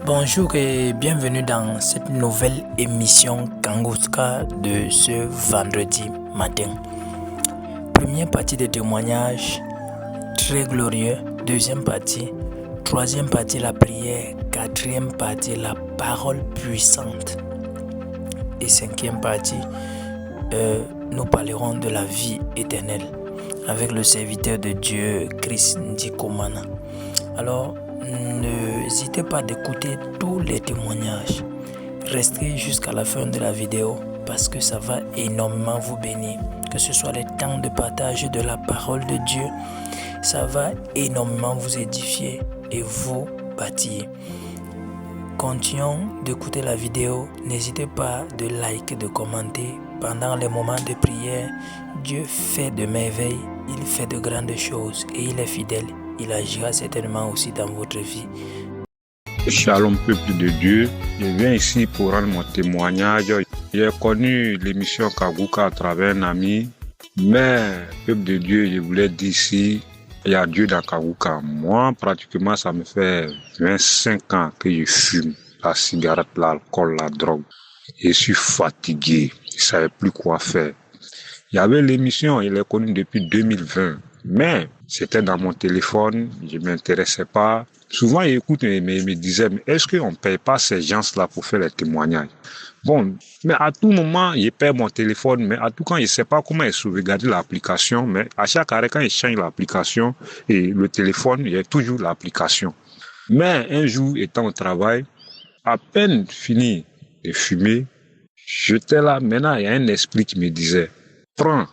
Bonjour et bienvenue dans cette nouvelle émission Kangouska de ce vendredi matin. Première partie des témoignages très glorieux, deuxième partie, troisième partie la prière, quatrième partie la parole puissante et cinquième partie nous parlerons de la vie éternelle avec le serviteur de Dieu Chris Ndikumana. Alors n'hésitez pas d'écouter tous les témoignages. Restez jusqu'à la fin de la vidéo parce que ça va énormément vous bénir. Que ce soit les temps de partage de la parole de Dieu, ça va énormément vous édifier et vous bâtir. Continuons d'écouter la vidéo. N'hésitez pas de liker, de commenter. Pendant les moments de prière, Dieu fait de merveilles, il fait de grandes choses et il est fidèle. Il agira certainement aussi dans votre vie. Shalom peuple de Dieu, je viens ici pour rendre mon témoignage. J'ai connu l'émission Kangouska à travers un ami, mais peuple de Dieu, je voulais dire ici, il y a Dieu dans Kangouska. Moi, pratiquement, ça me fait 25 ans que je fume la cigarette, l'alcool, la drogue. Je suis fatigué, je ne savais plus quoi faire. Il y avait l'émission, il est connu depuis 2020. Mais c'était dans mon téléphone, je ne m'intéressais pas. Souvent, il écoute et me disait, mais est-ce qu'on ne paye pas ces gens-là pour faire les témoignages? Bon, mais à tout moment, il paye mon téléphone, mais à tout quand, il ne sait pas comment il sauvegarde l'application. Mais à chaque arrêt, quand il change l'application et le téléphone, il y a toujours l'application. Mais un jour, étant au travail, à peine fini de fumer, j'étais là. Maintenant, il y a un esprit qui me disait, prends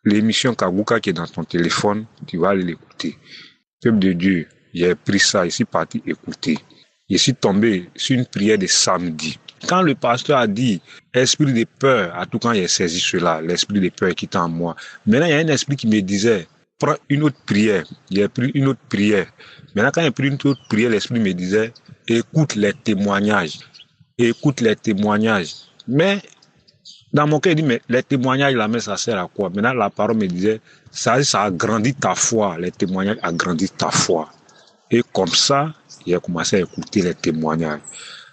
l'émission Kangouska qui est dans ton téléphone, tu vas aller l'écouter. Peuple de Dieu, j'ai pris ça, je suis parti écouter. Je suis tombé sur une prière de samedi. Quand le pasteur a dit, esprit de peur, à tout quand il a saisi cela, l'esprit de peur qui est en moi. Maintenant, il y a un esprit qui me disait, prends une autre prière. J'ai pris une autre prière. Maintenant, quand j'ai pris une autre prière, l'esprit me disait, écoute les témoignages. Écoute les témoignages. Mais, dans mon cœur, il dit, mais les témoignages, là, ça sert à quoi? Maintenant, la parole me disait, ça agrandit ta foi. Les témoignages agrandissent ta foi. Et comme ça, j'ai commencé à écouter les témoignages.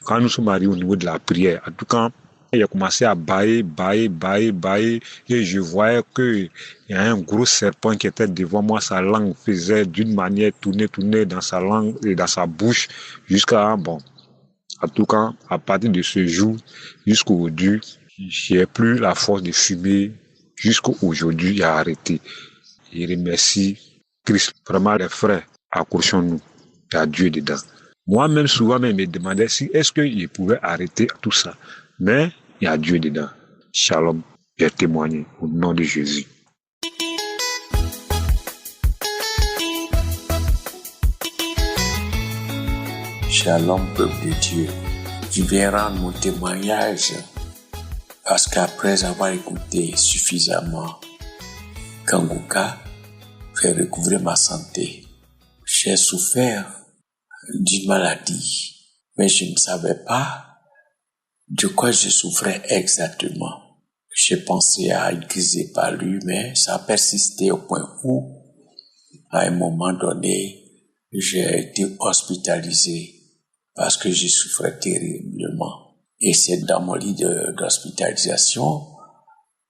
Quand nous sommes arrivés au niveau de la prière, en tout cas, j'ai commencé à bailler. Et je voyais qu'il y a un gros serpent qui était devant moi. Sa langue faisait d'une manière tourner dans sa langue et dans sa bouche jusqu'à, bon. En tout cas, à partir de ce jour, jusqu'aujourd'hui, j'ai plus la force de fumer. Jusqu'aujourd'hui, j'ai arrêté. Je remercie Christ. Vraiment, les frères, accrochons-nous. Il y a Dieu dedans. Moi-même, souvent, je me demandais si est-ce que je pouvais arrêter tout ça. Mais il y a Dieu dedans. Shalom. J'ai témoigné au nom de Jésus. Shalom, peuple de Dieu. Je viens rendre mon témoignage parce qu'après avoir écouté suffisamment Kangouska, j'ai recouvert ma santé. J'ai souffert d'une maladie, mais je ne savais pas de quoi je souffrais exactement. J'ai pensé à une crise de palu, mais ça a persisté au point où, à un moment donné, j'ai été hospitalisé parce que je souffrais terriblement. Et c'est dans mon lit d'hospitalisation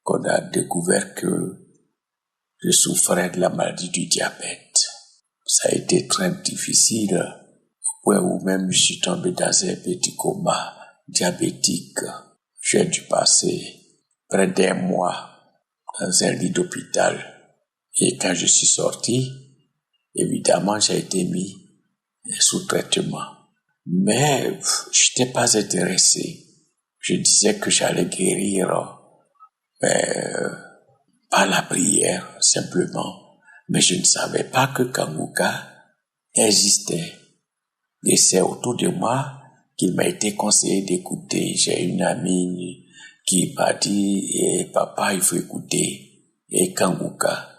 qu'on a découvert que je souffrais de la maladie du diabète. Ça a été très difficile, au point où même je suis tombé dans un petit coma diabétique. J'ai dû passer près d'un mois dans un lit d'hôpital. Et quand je suis sorti, évidemment, j'ai été mis sous traitement. Mais je n'étais pas intéressé. Je disais que j'allais guérir, mais par la prière, simplement. Mais je ne savais pas que Kangouska existait. Et c'est autour de moi qu'il m'a été conseillé d'écouter. J'ai une amie qui m'a dit, papa, il faut écouter Kangouska.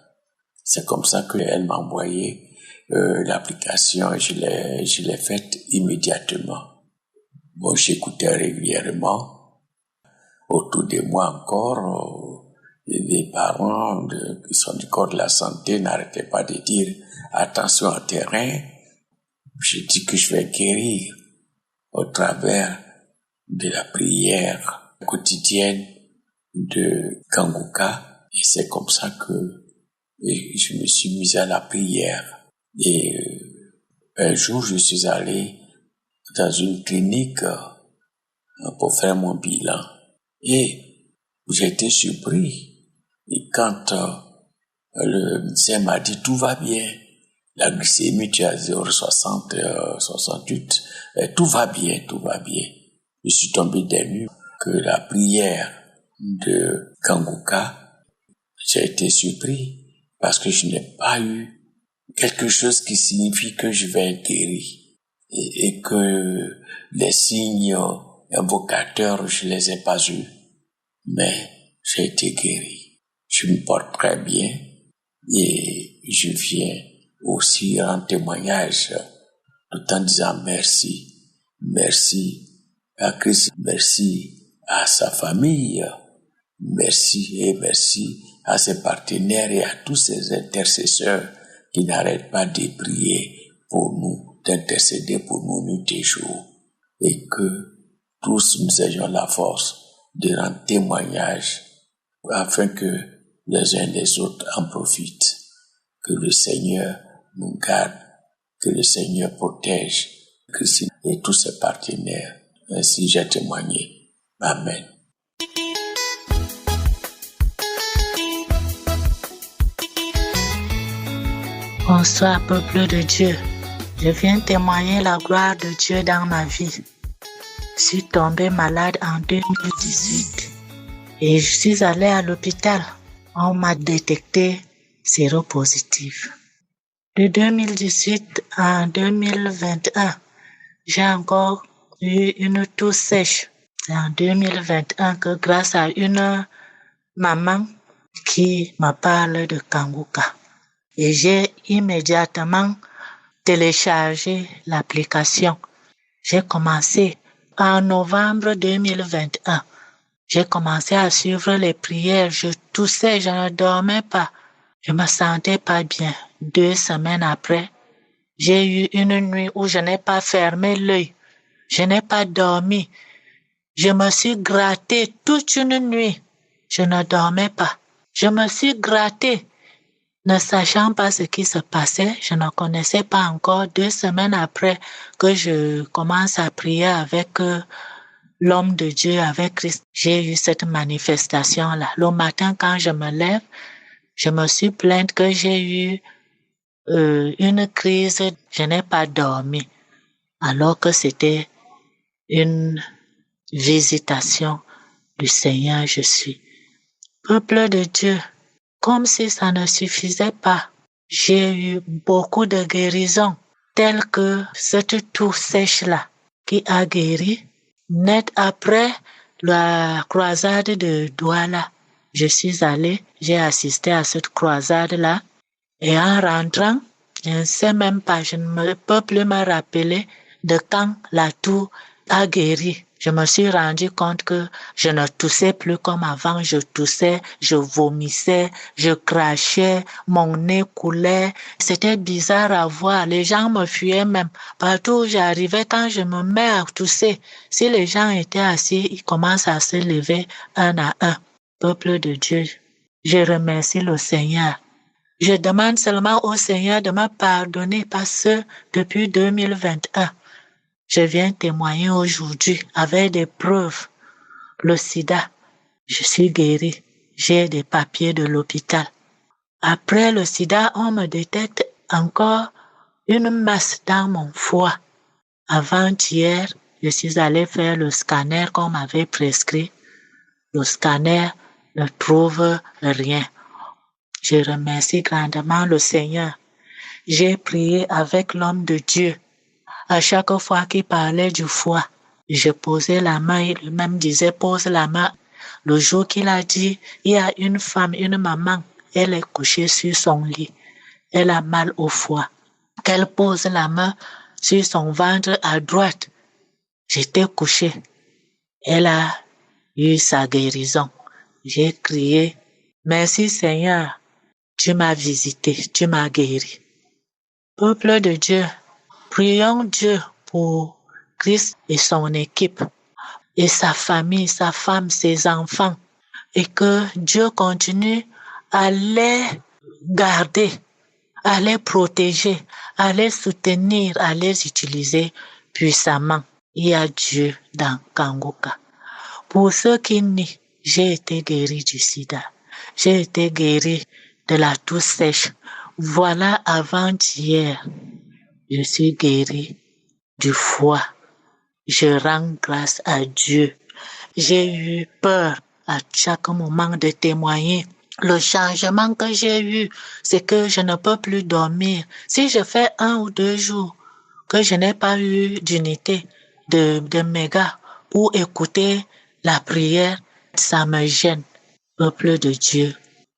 C'est comme ça qu'elle m'a envoyé l'application et je l'ai faite immédiatement. Bon, j'écoutais régulièrement. Autour de moi encore, les parents qui sont du corps de la santé n'arrêtaient pas de dire attention au terrain. Je dis que je vais guérir. au travers de la prière quotidienne de Kanguka. Et c'est comme ça que je me suis mis à la prière. Et un jour, je suis allé dans une clinique pour faire mon bilan. Et j'ai été surpris. Et quand le médecin m'a dit tout va bien, la glycémie tu as 0,60, 68, tout va bien. Je suis tombé des nues que la prière de Kanguka, j'ai été surpris parce que je n'ai pas eu quelque chose qui signifie que je vais être guéri et que les signes invocateurs, je les ai pas eus, mais j'ai été guéri. Je me porte très bien et je viens aussi rendre témoignage tout en disant merci à Christ, merci à sa famille, merci à ses partenaires et à tous ses intercesseurs qui n'arrêtent pas de prier pour nous, d'intercéder pour nous nuit et jour, et que tous nous ayons la force de rendre témoignage afin que les uns les autres en profitent. Que le Seigneur nous garde, que le Seigneur protège Christine et tous ses partenaires. Ainsi j'ai témoigné. Amen. Bonsoir, peuple de Dieu. Je viens témoigner la gloire de Dieu dans ma vie. Je suis tombée malade en 2018 et je suis allée à l'hôpital. On m'a détecté séropositif. De 2018 à 2021, j'ai encore eu une toux sèche. C'est en 2021 que grâce à une maman qui me parle de Kanguka, et j'ai immédiatement téléchargé l'application. J'ai commencé en novembre 2021. J'ai commencé à suivre les prières. Je toussais, je ne dormais pas. Je me sentais pas bien. 2 semaines après, j'ai eu une nuit où je n'ai pas fermé l'œil. Je n'ai pas dormi. Je me suis gratté toute une nuit. Je ne dormais pas. Je me suis gratté. Ne sachant pas ce qui se passait, je ne connaissais pas encore. 2 semaines après que je commence à prier avec l'homme de Dieu, avec Christ, j'ai eu cette manifestation-là. Le matin, quand je me lève, je me suis plainte que j'ai eu une crise. Je n'ai pas dormi, alors que c'était une visitation du Seigneur. Je suis peuple de Dieu. Comme si ça ne suffisait pas, j'ai eu beaucoup de guérisons, telles que cette toux sèche-là qui a guéri. Net après la croisade de Douala, je suis allée, j'ai assisté à cette croisade-là. Et en rentrant, je ne sais même pas, je ne peux plus me rappeler de quand la toux a guéri. Je me suis rendu compte que je ne toussais plus comme avant. Je toussais, je vomissais, je crachais, mon nez coulait. C'était bizarre à voir. Les gens me fuyaient même. Partout où j'arrivais, quand je me mets à tousser, si les gens étaient assis, ils commencent à se lever un à un. Peuple de Dieu, je remercie le Seigneur. Je demande seulement au Seigneur de me pardonner parce que depuis 2021, je viens témoigner aujourd'hui avec des preuves. Le sida, je suis guérie. J'ai des papiers de l'hôpital. Après le sida, on me détecte encore une masse dans mon foie. Avant-hier, je suis allée faire le scanner qu'on m'avait prescrit. Le scanner ne trouve rien. Je remercie grandement le Seigneur. J'ai prié avec l'homme de Dieu. À chaque fois qu'il parlait du foie, je posais la main, il lui-même disait pose la main. Le jour qu'il a dit, il y a une femme, une maman, elle est couchée sur son lit. Elle a mal au foie. Qu'elle pose la main sur son ventre à droite. J'étais couchée. Elle a eu sa guérison. J'ai crié, merci Seigneur, tu m'as visité, tu m'as guéri. Peuple de Dieu, prions Dieu pour Jésus-Christ et son équipe, et sa famille, sa femme, ses enfants, et que Dieu continue à les garder, à les protéger, à les soutenir, à les utiliser puissamment. Il y a Dieu dans Kanguka. Pour ceux qui nient, j'ai été guéri du sida. J'ai été guéri de la toux sèche. Voilà, avant-hier, je suis guéri du foie. Je rends grâce à Dieu. J'ai eu peur à chaque moment de témoigner. Le changement que j'ai eu, c'est que je ne peux plus dormir. Si je fais 1 ou 2 jours que je n'ai pas eu d'unité de méga ou écouter la prière, ça me gêne. Peuple de Dieu,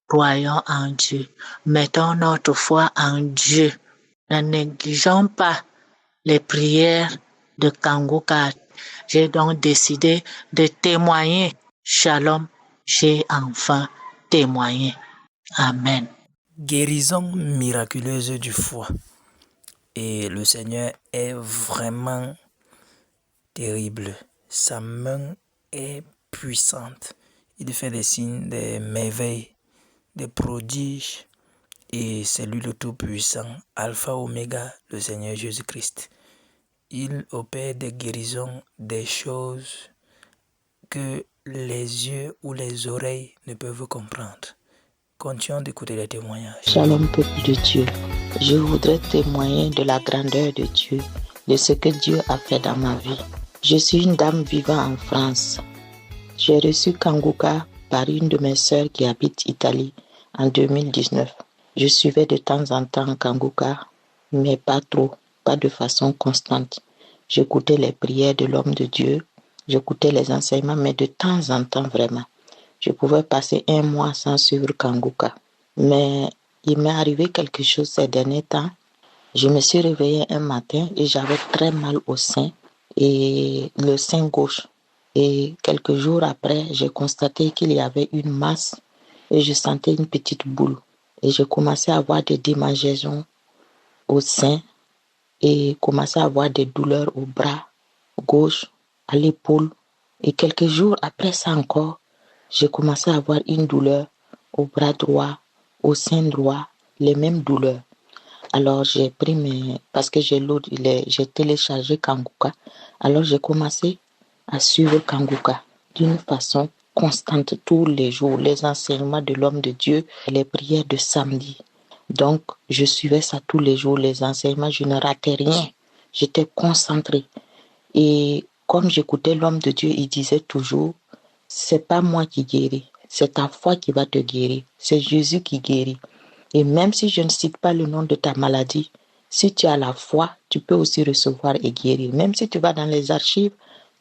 croyons en Dieu. Mettons notre foi en Dieu. Ne négligeons pas les prières de Kanguka. J'ai donc décidé de témoigner. Shalom, j'ai enfin témoigné. Amen. Guérison miraculeuse du foie. Et le Seigneur est vraiment terrible. Sa main est puissante. Il fait des signes, des merveilles, des prodiges. Et c'est lui le Tout-Puissant, Alpha Oméga, le Seigneur Jésus-Christ. Il opère des guérisons, des choses que les yeux ou les oreilles ne peuvent comprendre. Continuons d'écouter les témoignages. Shalom peuple de Dieu. Je voudrais témoigner de la grandeur de Dieu, de ce que Dieu a fait dans ma vie. Je suis une dame vivant en France. J'ai reçu Kanguka par une de mes sœurs qui habite Italie en 2019. Je suivais de temps en temps Kanguka, mais pas trop, pas de façon constante. J'écoutais les prières de l'homme de Dieu, j'écoutais les enseignements, mais de temps en temps vraiment. Je pouvais passer 1 mois sans suivre Kanguka. Mais il m'est arrivé quelque chose ces derniers temps. Je me suis réveillée un matin et j'avais très mal au sein, et le sein gauche. Et quelques jours après, j'ai constaté qu'il y avait une masse et je sentais une petite boule. Et j'ai commencé à avoir des démangeaisons au sein et commencé à avoir des douleurs au bras gauche, à l'épaule. Et quelques jours après ça encore, j'ai commencé à avoir une douleur au bras droit, au sein droit, les mêmes douleurs. Alors j'ai pris parce que j'ai téléchargé Kanguka. Alors j'ai commencé à suivre Kanguka d'une façon constante tous les jours, les enseignements de l'homme de Dieu, les prières de samedi. Donc je suivais ça tous les jours, les enseignements, je ne ratais rien. J'étais concentrée. Et comme j'écoutais l'homme de Dieu, il disait toujours, c'est pas moi qui guéris, c'est ta foi qui va te guérir, c'est Jésus qui guérit. Et même si je ne cite pas le nom de ta maladie, si tu as la foi, tu peux aussi recevoir et guérir. Même si tu vas dans les archives,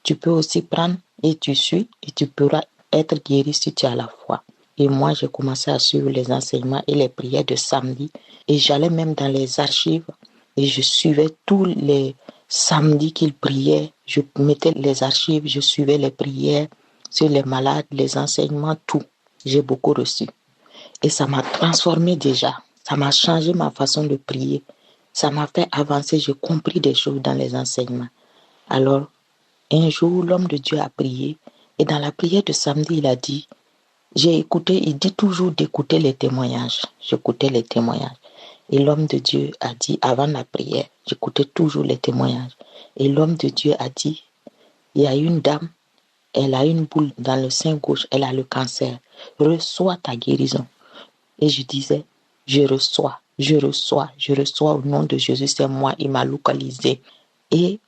tu peux aussi prendre et tu suis et tu pourras être guéri si tu as la foi. Et moi, j'ai commencé à suivre les enseignements et les prières de samedi. Et j'allais même dans les archives et je suivais tous les samedis qu'il priait. Je mettais les archives, je suivais les prières sur les malades, les enseignements, tout. J'ai beaucoup reçu. Et ça m'a transformé déjà. Ça m'a changé ma façon de prier. Ça m'a fait avancer. J'ai compris des choses dans les enseignements. Alors, un jour, l'homme de Dieu a prié. Et dans la prière de samedi, il a dit, j'ai écouté, il dit toujours d'écouter les témoignages. J'écoutais les témoignages. Et l'homme de Dieu a dit, avant la prière, j'écoutais toujours les témoignages. Et l'homme de Dieu a dit, il y a une dame, elle a une boule dans le sein gauche, elle a le cancer. Reçois ta guérison. Et je disais, je reçois au nom de Jésus, c'est moi, il m'a localisé. Et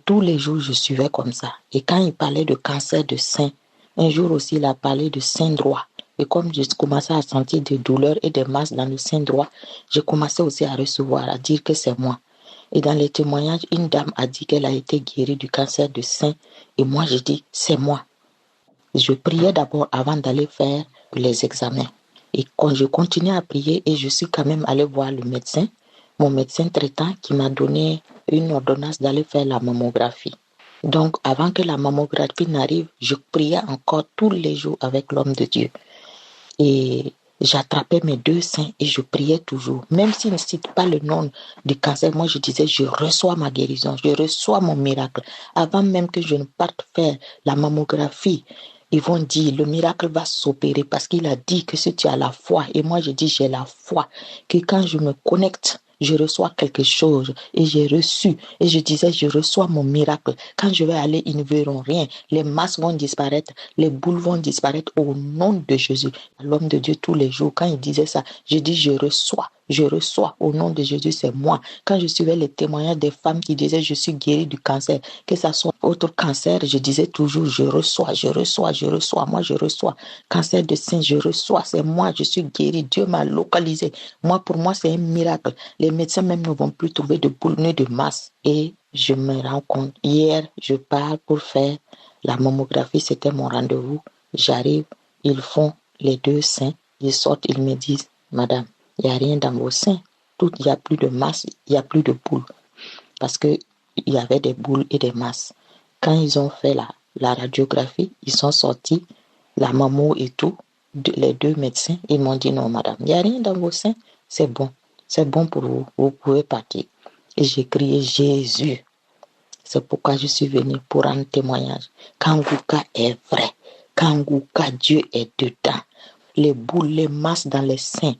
tous les jours, je suivais comme ça. Et quand il parlait de cancer de sein, un jour aussi, il a parlé de sein droit. Et comme je commençais à sentir des douleurs et des masses dans le sein droit, j'ai commencé aussi à recevoir, à dire que c'est moi. Et dans les témoignages, une dame a dit qu'elle a été guérie du cancer de sein. Et moi, j'ai dit, c'est moi. Je priais d'abord avant d'aller faire les examens. Et quand je continuais à prier, et je suis quand même allée voir le médecin, mon médecin traitant qui m'a donné une ordonnance d'aller faire la mammographie. Donc, avant que la mammographie n'arrive, je priais encore tous les jours avec l'homme de Dieu. Et J'attrapais mes deux seins et je priais toujours. Même s'ils ne citent pas le nom du cancer, moi je disais, je reçois ma guérison, je reçois mon miracle. Avant même que je ne parte faire la mammographie, ils vont dire, le miracle va s'opérer parce qu'il a dit que si tu as la foi, et moi je dis, j'ai la foi, que quand je me connecte, je reçois quelque chose et j'ai reçu. Et je disais, je reçois mon miracle. Quand je vais aller, ils ne verront rien. Les masses vont disparaître, les boules vont disparaître au nom de Jésus. L'homme de Dieu, tous les jours, quand il disait ça, je dis, je reçois au nom de Jésus, c'est moi. Quand je suivais les témoignages des femmes qui disaient, je suis guérie du cancer, que ça soit autre cancer, je disais toujours, je reçois. Moi, je reçois. Cancer de sein, je reçois. C'est moi, je suis guérie. Dieu m'a localisé. Moi, pour moi, c'est un miracle. Les médecins même ne vont plus trouver de boules ni de masse. Et je me rends compte. Hier, je pars pour faire la mammographie. C'était mon rendez-vous. J'arrive, ils font les deux seins. Ils sortent, ils me disent, madame, il n'y a rien dans vos seins. Il n'y a plus de masse, il n'y a plus de boules. Parce qu'il y avait des boules et des masses. Quand ils ont fait la radiographie, ils sont sortis, la mammo et tout, les deux médecins, ils m'ont dit non, madame, il n'y a rien dans vos seins, c'est bon pour vous, vous pouvez partir. Et j'ai crié Jésus. C'est pourquoi je suis venue pour rendre témoignage. Kanguka est vrai. Kanguka, Dieu est dedans. Les boules, les masses dans les seins,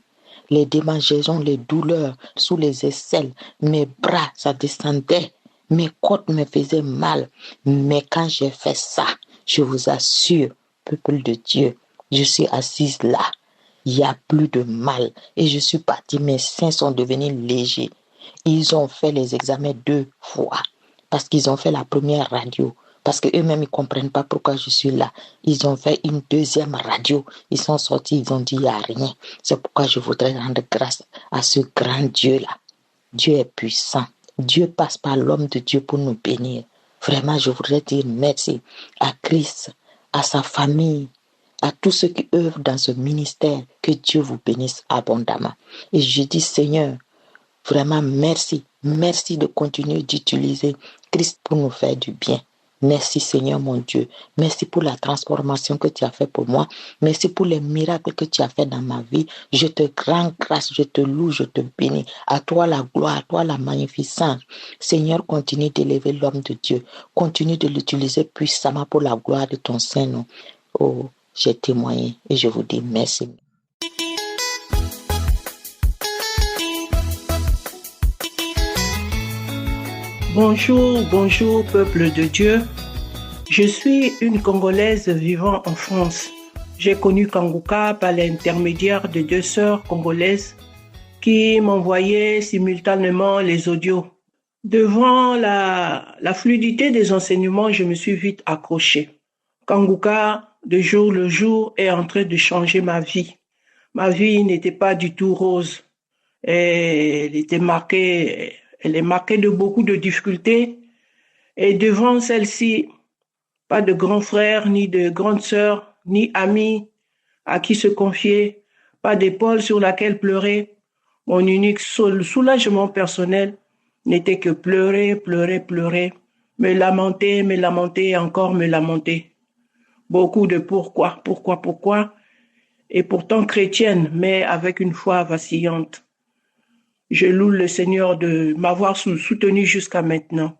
les démangeaisons, les douleurs sous les aisselles, mes bras, ça descendait. Mes côtes me faisaient mal. Mais quand j'ai fait ça, je vous assure, peuple de Dieu, je suis assise là. Il n'y a plus de mal. Et je suis partie, mes seins sont devenus légers. Ils ont fait les examens 2 fois. Parce qu'ils ont fait la première radio. Parce qu'eux-mêmes, ils ne comprennent pas pourquoi je suis là. Ils ont fait une deuxième radio. Ils sont sortis, ils ont dit, il n'y a rien. C'est pourquoi je voudrais rendre grâce à ce grand Dieu-là. Dieu est puissant. Dieu passe par l'homme de Dieu pour nous bénir. Vraiment, je voudrais dire merci à Christ, à sa famille, à tous ceux qui œuvrent dans ce ministère. Que Dieu vous bénisse abondamment. Et je dis, Seigneur, vraiment merci. Merci de continuer d'utiliser Christ pour nous faire du bien. Merci Seigneur mon Dieu. Merci pour la transformation que tu as fait pour moi. Merci pour les miracles que tu as fait dans ma vie. Je te rends grâce, je te loue, je te bénis. À toi la gloire, à toi la magnificence. Seigneur, continue d'élever l'homme de Dieu. Continue de l'utiliser puissamment pour la gloire de ton Saint-Nom. Oh, j'ai témoigné et je vous dis merci. Bonjour peuple de Dieu. Je suis une Congolaise vivant en France. J'ai connu Kanguka par l'intermédiaire de 2 sœurs congolaises qui m'envoyaient simultanément les audios. Devant la fluidité des enseignements, je me suis vite accrochée. Kanguka, de jour le jour, est en train de changer ma vie. Ma vie n'était pas du tout rose. Elle est marquée de beaucoup de difficultés. Et devant celle-ci, pas de grand frère, ni de grande sœur, ni ami à qui se confier, pas d'épaule sur laquelle pleurer. Mon unique soulagement personnel n'était que pleurer, me lamenter et encore me lamenter. Beaucoup de pourquoi, et pourtant chrétienne, mais avec une foi vacillante. Je loue le Seigneur de m'avoir soutenu jusqu'à maintenant.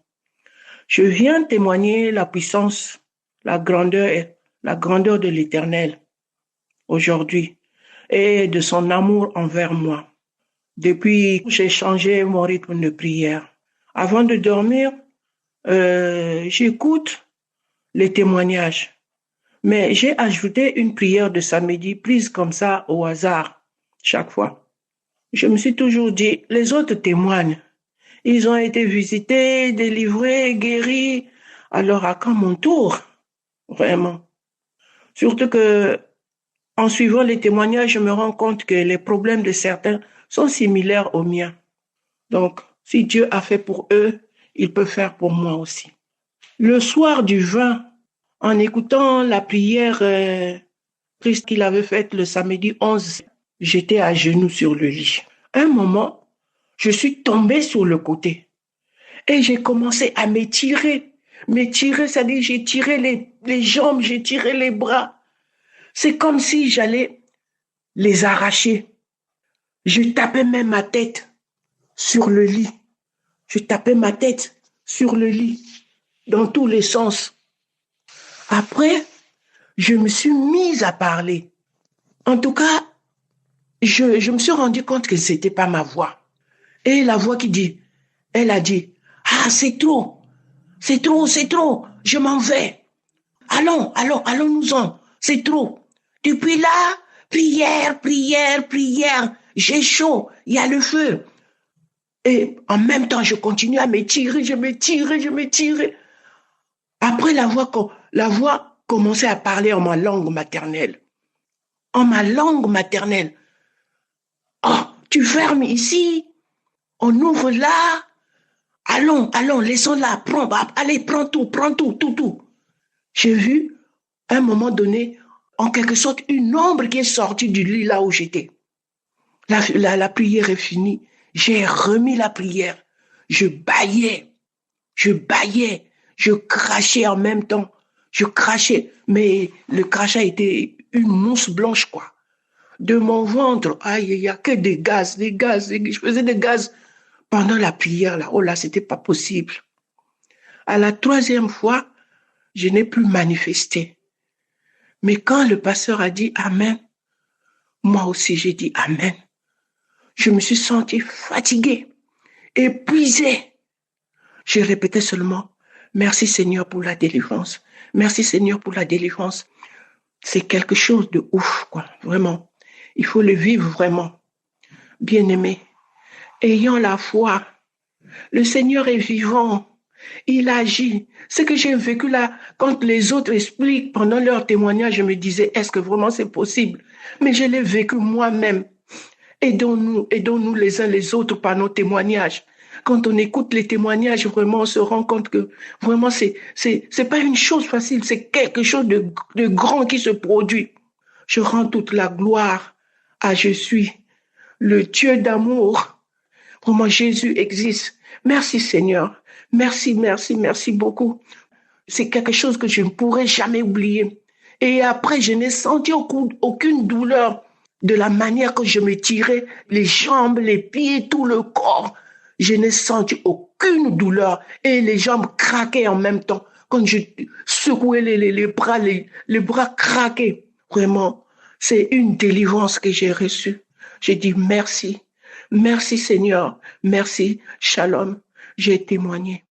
Je viens témoigner la puissance, la grandeur de l'Éternel aujourd'hui et de son amour envers moi. Depuis que j'ai changé mon rythme de prière. Avant de dormir, j'écoute les témoignages. Mais j'ai ajouté une prière de samedi prise comme ça au hasard, chaque fois. Je me suis toujours dit, les autres témoignent. Ils ont été visités, délivrés, guéris. Alors à quand mon tour? Vraiment. Surtout que, en suivant les témoignages, je me rends compte que les problèmes de certains sont similaires aux miens. Donc, si Dieu a fait pour eux, il peut faire pour moi aussi. Le soir du 20, en écoutant la prière Christ qu'il avait faite le samedi 11, j'étais à genoux sur le lit. Un moment, je suis tombée sur le côté et j'ai commencé à m'étirer, c'est-à-dire j'ai tiré les jambes, j'ai tiré les bras. C'est comme si j'allais les arracher. Je tapais même ma tête sur le lit. Je tapais ma tête sur le lit, dans tous les sens. Après, je me suis mise à parler. En tout cas, je me suis rendu compte que c'était pas ma voix. Et la voix elle a dit, « Ah, c'est trop, je m'en vais. Allons-nous-en, c'est trop. » Depuis là, prière, j'ai chaud, il y a le feu. Et en même temps, je continue à me tirer. Après, la voix commençait à parler en ma langue maternelle. Oh, tu fermes ici, on ouvre là. Allons, laissons-la, prends tout. J'ai vu, à un moment donné, en quelque sorte, une ombre qui est sortie du lit là où j'étais. La prière est finie. J'ai remis la prière. Je bâillais, je crachais en même temps. Mais le crachat était une mousse blanche, quoi. De mon ventre, il y a que des gaz. Je faisais des gaz pendant la prière, là. Oh là, c'était pas possible. À la 3e fois, je n'ai plus manifesté. Mais quand le pasteur a dit Amen, moi aussi j'ai dit Amen. Je me suis sentie fatiguée, épuisée. Je répétais seulement, merci Seigneur pour la délivrance. Merci Seigneur pour la délivrance. C'est quelque chose de ouf, quoi, vraiment. Il faut le vivre vraiment. Bien-aimé, ayant la foi, le Seigneur est vivant. Il agit. Ce que j'ai vécu là, quand les autres expliquent pendant leur témoignage, je me disais, est-ce que vraiment c'est possible? Mais je l'ai vécu moi-même. Aidons-nous les uns les autres par nos témoignages. Quand on écoute les témoignages, vraiment, on se rend compte que vraiment, c'est pas une chose facile, c'est quelque chose de grand qui se produit. Je rends toute la gloire à Je suis, le Dieu d'amour. Vraiment, Jésus existe. Merci Seigneur. Merci beaucoup. C'est quelque chose que je ne pourrai jamais oublier. Et après, je n'ai senti aucune douleur de la manière que je me tirais les jambes, les pieds, tout le corps. Je n'ai senti aucune douleur et les jambes craquaient en même temps. Quand je secouais les bras craquaient. Vraiment, c'est une délivrance que j'ai reçue. J'ai dit merci. Merci Seigneur. Merci. Shalom. J'ai témoigné.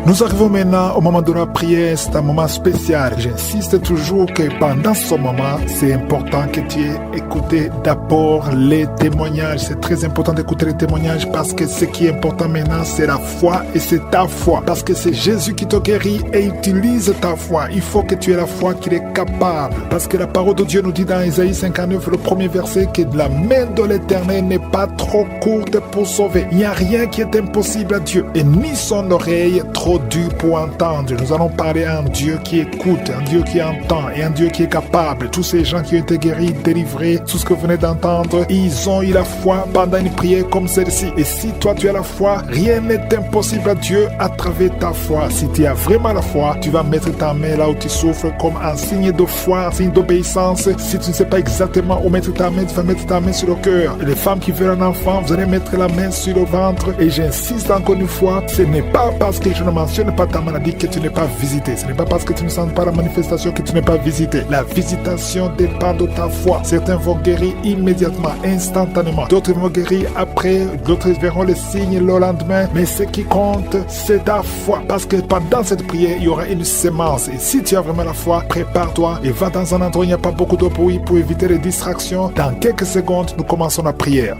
Nous arrivons maintenant au moment de la prière, c'est un moment spécial. J'insiste toujours que pendant ce moment, c'est important que tu aies écouté d'abord les témoignages. C'est très important d'écouter les témoignages parce que ce qui est important maintenant, c'est la foi et c'est ta foi. Parce que c'est Jésus qui te guérit et utilise ta foi. Il faut que tu aies la foi qu'il est capable. Parce que la parole de Dieu nous dit dans Isaïe 59, le premier verset, que la main de l'Éternel n'est pas trop courte pour sauver. Il n'y a rien qui est impossible à Dieu et ni son oreille trop dure pour entendre. Nous allons parler à un Dieu qui écoute, un Dieu qui entend et un Dieu qui est capable. Tous ces gens qui ont été guéris, délivrés, tout ce que vous venez d'entendre, ils ont eu la foi pendant une prière comme celle-ci. Et si toi tu as la foi, rien n'est impossible à Dieu à travers ta foi. Si tu as vraiment la foi, tu vas mettre ta main là où tu souffres comme un signe de foi, un signe d'obéissance. Si tu ne sais pas exactement où mettre ta main, tu vas mettre ta main sur le cœur. Et les femmes qui veulent un enfant, vous allez mettre la main sur le ventre. Et j'insiste encore une fois, ce n'est pas parce que je ne mentionne pas ta maladie que tu n'es pas visité. Ce n'est pas parce que tu ne sens pas la manifestation que tu n'es pas visité. La visitation dépend de ta foi. Certains vont guérir immédiatement, instantanément. D'autres vont guérir après. D'autres verront les signes le lendemain. Mais ce qui compte, c'est ta foi. Parce que pendant cette prière, il y aura une sémence. Et si tu as vraiment la foi, prépare-toi et va dans un endroit où il n'y a pas beaucoup de bruit pour éviter les distractions. Dans quelques secondes, nous commençons la prière.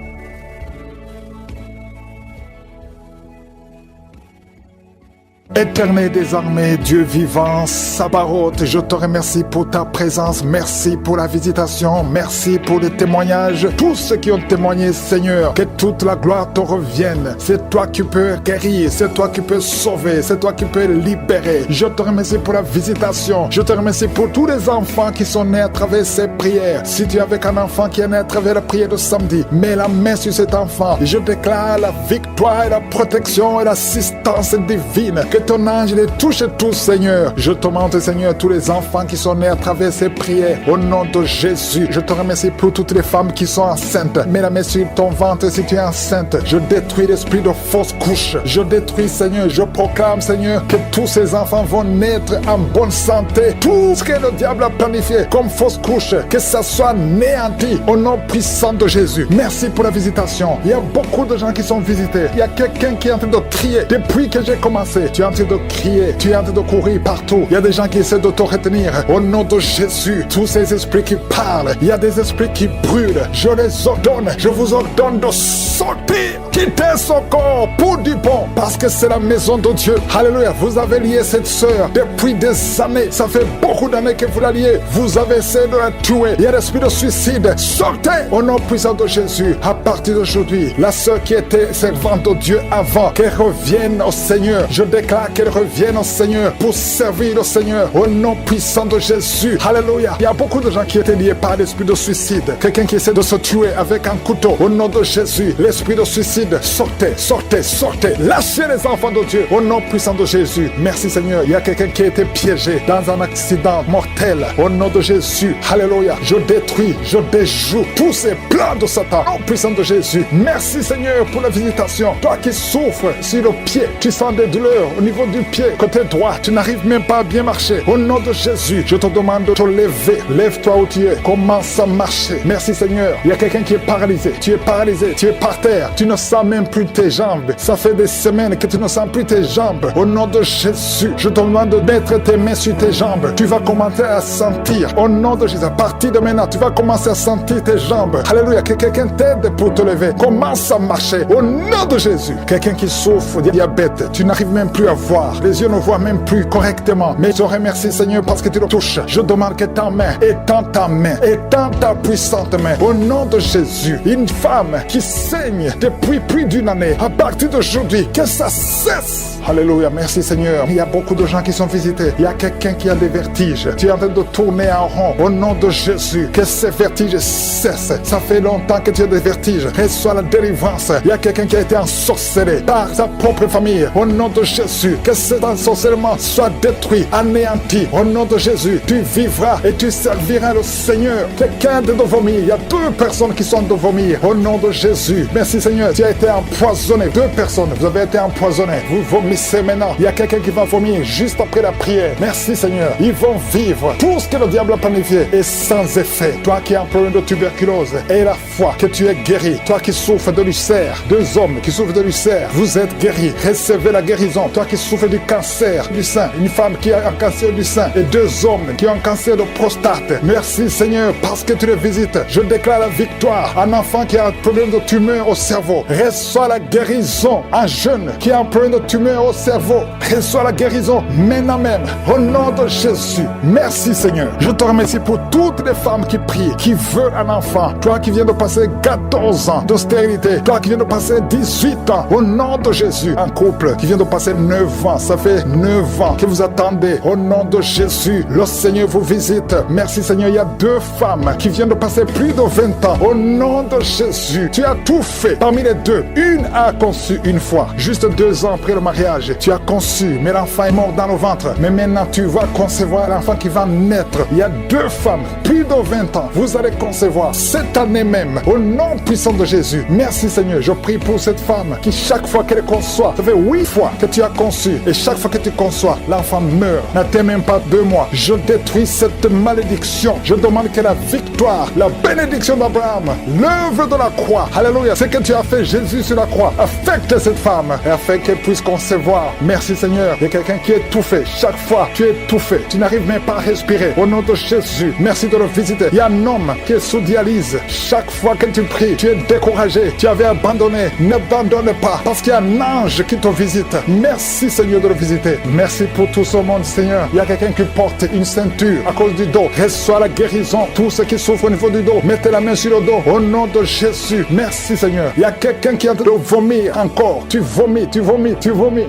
Éternel des armées, Dieu vivant, Sabaoth, je te remercie pour ta présence, merci pour la visitation, merci pour les témoignages, tous ceux qui ont témoigné, Seigneur, que toute la gloire te revienne. C'est toi qui peux guérir, c'est toi qui peux sauver, c'est toi qui peux libérer. Je te remercie pour la visitation, je te remercie pour tous les enfants qui sont nés à travers ces prières. Si tu es avec un enfant qui est né à travers la prière de samedi, mets la main sur cet enfant. Je déclare la victoire et la protection et l'assistance divine. Que ton ange les touche tous, Seigneur. Je te demande, Seigneur, tous les enfants qui sont nés à travers ces prières. Au nom de Jésus, je te remercie pour toutes les femmes qui sont enceintes. Mets la main sur ton ventre si tu es enceinte. Je détruis l'esprit de fausse couche. Je détruis, Seigneur, je proclame, Seigneur, que tous ces enfants vont naître en bonne santé. Tout ce que le diable a planifié comme fausse couche, que ça soit néanti au nom puissant de Jésus. Merci pour la visitation. Il y a beaucoup de gens qui sont visités. Il y a quelqu'un qui est en train de crier. Depuis que j'ai commencé, tu es en train de crier, tu es en train de courir partout. Il y a des gens qui essaient de te retenir. Au nom de Jésus, tous ces esprits qui parlent, il y a des esprits qui brûlent. Je les ordonne, je vous ordonne de sortir, quitter son corps pour du bon, parce que c'est la maison de Dieu. Alléluia, vous avez lié cette sœur depuis des années. Ça fait beaucoup d'années que vous la liez. Vous avez essayé de la tuer. Il y a l'esprit de suicide. Sortez au nom puissant de Jésus. À partir d'aujourd'hui, la sœur qui était servante de Dieu avant, qu'elle revienne au Seigneur. Je déclare qu'elle revienne au Seigneur pour servir le Seigneur au nom puissant de Jésus. Alléluia. Il y a beaucoup de gens qui étaient liés par l'esprit de suicide. Quelqu'un qui essaie de se tuer avec un couteau. Au nom de Jésus, l'esprit de suicide, sortez, sortez, sortez. Lâchez les enfants de Dieu au nom puissant de Jésus. Merci Seigneur. Il y a quelqu'un qui a été piégé dans un accident mortel. Au nom de Jésus. Alléluia. Je détruis, je déjoue tous ces plans de Satan au nom puissant de Jésus. Merci Seigneur pour la visitation. Toi qui souffres sur le pied, tu sens des douleurs au niveau du pied, côté droit, tu n'arrives même pas à bien marcher. Au nom de Jésus, je te demande de te lever. Lève-toi où tu es. Commence à marcher. Merci Seigneur. Il y a quelqu'un qui est paralysé. Tu es paralysé. Tu es par terre. Tu ne sens même plus tes jambes. Ça fait des semaines que tu ne sens plus tes jambes. Au nom de Jésus, je te demande de mettre tes mains sur tes jambes. Tu vas commencer à sentir. Au nom de Jésus, à partir de maintenant, tu vas commencer à sentir tes jambes. Alléluia. Que quelqu'un t'aide pour te lever. Commence à marcher. Au nom de Jésus. Quelqu'un qui souffre de diabète, tu n'arrives même plus à voir. Les yeux ne voient même plus correctement. Mais je remercie Seigneur parce que tu le touches. Je demande que ta main étends ta main, étends ta puissante main. Au nom de Jésus, une femme qui saigne depuis plus d'une année, à partir d'aujourd'hui, que ça cesse. Alléluia, merci Seigneur. Il y a beaucoup de gens qui sont visités. Il y a quelqu'un qui a des vertiges. Tu es en train de tourner en rond. Au nom de Jésus, que ces vertiges cessent. Ça fait longtemps que tu as des vertiges. Reçois la délivrance. Il y a quelqu'un qui a été ensorcelé par sa propre famille. Au nom de Jésus, que cet ensorcellement soit détruit, anéanti. Au nom de Jésus, tu vivras et tu serviras le Seigneur. Quelqu'un de vomir. Il y a 2 personnes qui sont de vomir. Au nom de Jésus. Merci Seigneur. Tu as été empoisonné. 2 personnes. Vous avez été empoisonnés. Vous vomissez maintenant. Il y a quelqu'un qui va vomir juste après la prière. Merci Seigneur. Ils vont vivre. Tout ce que le diable a planifié est sans effet. Toi qui es un problème de tuberculose, et la foi que tu es guéri. Toi qui souffres de l'ulcère. 2 hommes qui souffrent de l'ulcère. Vous êtes guéris. Recevez la guérison. Toi qui souffres du cancer du sein. Une femme qui a un cancer du sein. Et 2 hommes qui ont un cancer de prostate. Merci Seigneur parce que tu les visites. Je déclare la victoire. Un enfant qui a un problème de tumeur au cerveau. Reçois la guérison. Un jeune qui a un problème de tumeur au cerveau. Reçois la guérison maintenant même. Au nom de Jésus. Merci Seigneur. Je te remercie pour toutes les femmes qui prient, qui veulent un enfant. Toi qui viens de passer 14 ans de stérilité. Toi qui viens de passer 18 ans. Au nom de Jésus. Un couple qui vient de passer 9 ans. Ça fait 9 ans que vous attendez. Au nom de Jésus. Le Seigneur vous visite. Merci Seigneur. Il y a 2 femmes qui viennent de passer plus de 20 ans. Au nom de Jésus. Tu as tout fait. Parmi les 2, une a conçu une fois. Juste 2 ans après le mariage. Tu as conçu. Mais l'enfant est mort dans le ventre. Mais maintenant tu vas concevoir l'enfant qui va naître. Il y a 2 femmes. Plus de 20 ans. Vous allez concevoir cette année même. Au nom puissant de Jésus. Merci Seigneur. Je prie pour cette femme qui chaque fois qu'elle conçoit, ça fait 8 fois que tu as conçu. Et chaque fois que tu conçois, l'enfant meurt. N'attends même pas 2 mois. Je détruis cette malédiction. Je demande que la victoire, la bénédiction d'Abraham, l'œuvre de la croix, alléluia, c'est que tu as fait Jésus sur la croix, affecte cette femme et afin qu'elle puisse concevoir. Merci Seigneur. Il y a quelqu'un qui est étouffé. Chaque fois, tu es étouffé. Tu n'arrives même pas à respirer. Au nom de Jésus, merci de le visiter. Il y a un homme qui est sous dialyse. Chaque fois que tu pries, tu es découragé. Tu avais abandonné. N'abandonne pas. Parce qu'il y a un ange qui te visite. Merci Seigneur de le visiter. Merci pour tout ce monde Seigneur. Il y a quelqu'un qui porte une ceinture à cause du dos. Reçois la guérison. Tous ceux qui souffrent au niveau du dos, mettez la main sur le dos. Au nom de Jésus. Merci Seigneur. Il y a quelqu'un qui est en train de vomir encore. Tu vomis.